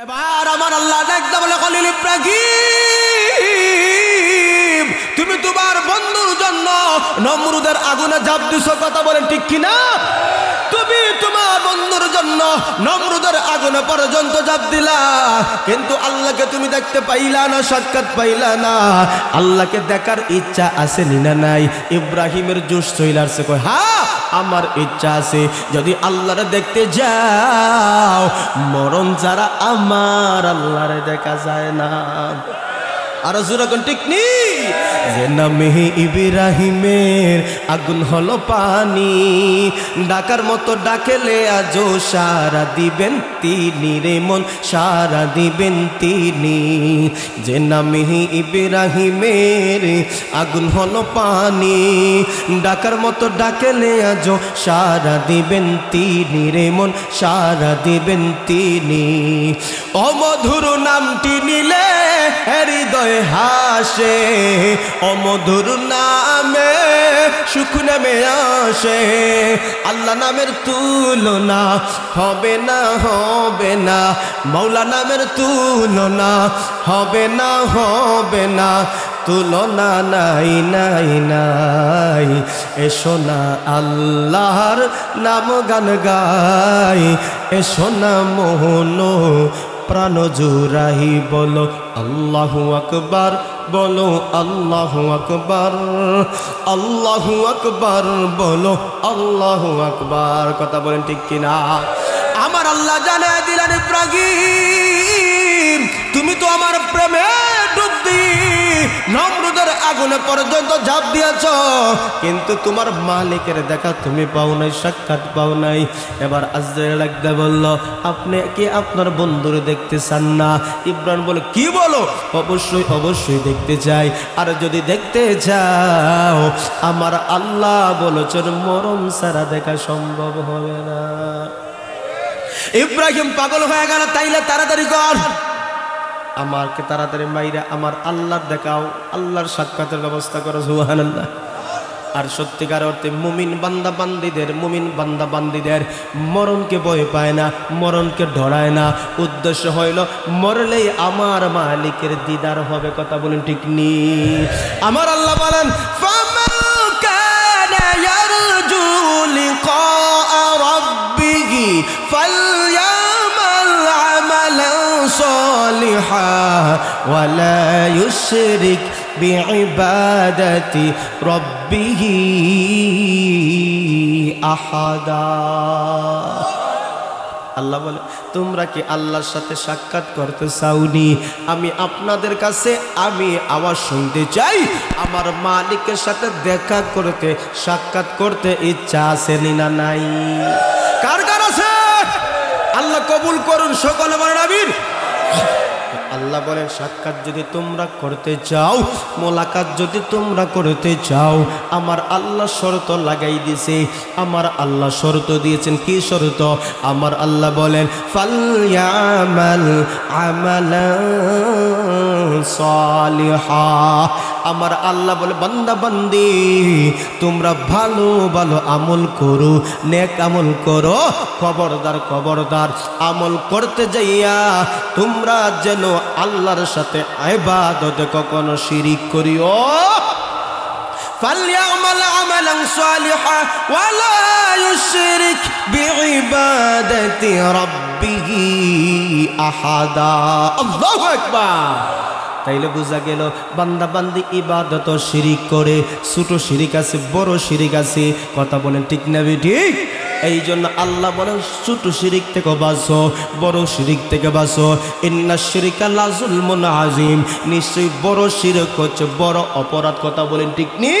এবার আমার আল্লাহ ডাকতে বলে, খলিল ইব্রাহিম, তুমি তোমার বন্ধুর জন্য নমরুদের আগুনে ঝাঁপ দিছো, কথা বলেন ঠিক কিনা? তুমি তোমার বন্ধুর জন্য নমরুদের আগুনে পর্যন্ত ঝাঁপ দিলা, কিন্তু আল্লাহকে তুমি দেখতে পাইলা না, সাক্ষাৎ পাইলা না। আল্লাহকে দেখার ইচ্ছা আছে না নাই? ইব্রাহিমের জোশ চলে আসছে, কয় হ্যাঁ আমার ইচ্ছা আছে। যদি আল্লাহরে দেখতে যাও, মরণ যারা আমার আল্লাহরে দেখা যায় না। আর জোরাখন ঠিক নি যে নামে ইব্রাহিমের আগুন হলো পানি, ডাকার মতো ডাকেলে আজও সারা দিবেন তিনি রে মন, সারা দিবেন তিনি। যে নামে ইব্রাহিমের আগুন হলো পানি, ডাকার মতো ডাকেলে আজও সারা দিবেন তিনি রে মন, সারা দিবেন তিনি। অমধুর নামটি নিলে হৃদয় হাসে, অমধুর নামে সুখ নেমে আসে। আল্লাহ নামের তুলনা হবে না, হবে না। মৌলা নামের তুলনা হবে না, হবে না। তুলনা নাই নাই নাই। এসো না আল্লাহর নাম গান গাই, এসো না মোহন প্রাণ জুড়াই বলো আল্লাহু আকবার, বলো আল্লাহু আকবার, আল্লাহু আকবার, বলো আল্লাহু আকবার। কথা বলেন ঠিক কিনা? আমার আল্লাহ জানে দিলেন, ইব্রাহিম তুমি তো আমার প্রেমে ডুব দি নমরুদের আগুনে পর্যন্ত ঝাঁপ দিয়েছ, কিন্তু তোমার মালিকের দেখা তুমি পাও নাই, সাক্ষাৎ পাও নাই। এবার আজরাইল লাগতে বলল, আপনি কি আপনার বন্ধুরে দেখতে চান না? ইব্রাহিম বলে, কি বলো? অবশ্যই অবশ্যই দেখতে চাই। আর যদি দেখতে যাও, আমার আল্লাহ বলেছেন মরণ ছাড়া দেখা সম্ভব হবে না। ইব্রাহিম পাগল হয়ে গেল, তাইলে তাড়াতাড়ি কর, আমাকে তাড়াতাড়ি মাইরা আমার আল্লাহর দেখাও, আল্লাহর সাক্ষাতের ব্যবস্থা করো। সুবহানাল্লাহ। আর সত্যিকার অর্থে মুমিন বান্দা বান্দিদের মরণকে ভয় পায় না, মরণকে ডরায় না। উদ্দেশ্য হইল মরলেই আমার মালিকের দিদার হবে। কথা বলেন ঠিক নি? আমার আল্লাহ বলেন, ফামান কানা ইয়ারজু লিকা রাব্বিহি ফালইয়ামাল আমালান সালিহা ওয়ালা ইউশরিক বিইবাদাতি রাব্বিহি আহাদা। আল্লাহ বলে, তোমরা কি আল্লাহর সাথে সাক্ষাৎ করতে চাওনি? আমি আপনাদের কাছে আমি আওয়াজ শুনতে চাই, আমার মালিকের সাথে দেখা করতে, সাক্ষাৎ করতে ইচ্ছা আছে না নাই? কার কার আছে? আল্লাহ কবুল করুন, সকলে বলেন আমিন। আল্লাহ বলেন, সাক্ষাৎ যদি তোমরা করতে চাও, মোলাকাত যদি তোমরা করতে চাও, আমার আল্লাহ শর্ত লাগাই দিয়েছে। আমার আল্লাহ শর্ত দিয়েছেন। কি শর্ত? আমার আল্লাহ বলেন, ফালইয়ামাল আমালান সালিহা। আমার আল্লাহ বলে, বান্দা বান্দি তোমরা ভালো ভালো আমল করো, নেক আমল করো। খবরদার খবরদার, আমল করতে যাইয়া তোমরা যেন আল্লাহর সাথে ইবাদতে কখনো শিরিক করিও। ফালইয়ামাল আমালান সালিহা ওয়ালা ইউশরিক বিইবাদাতি রাব্বিহি আহাদা। আল্লাহু আকবার। তাইলে বোঝা গেল বান্দা বান্দি ইবাদত শিরিক করে। ছোট শিরিক আছে, বড় শিরিক আছে। কথা বলেন ঠিক না ঠিক? এই জন্য আল্লাহ বলেন, ছোট শিরিক থেকে বাঁচো, বড় শিরিক থেকে বাঁচো। ইন্নাশ শিরকা লাযুলমুন আযীম, নিশ্চয়ই বড় শিরক হচ্ছে বড় অপরাধ। কথা বলেন ঠিক নি?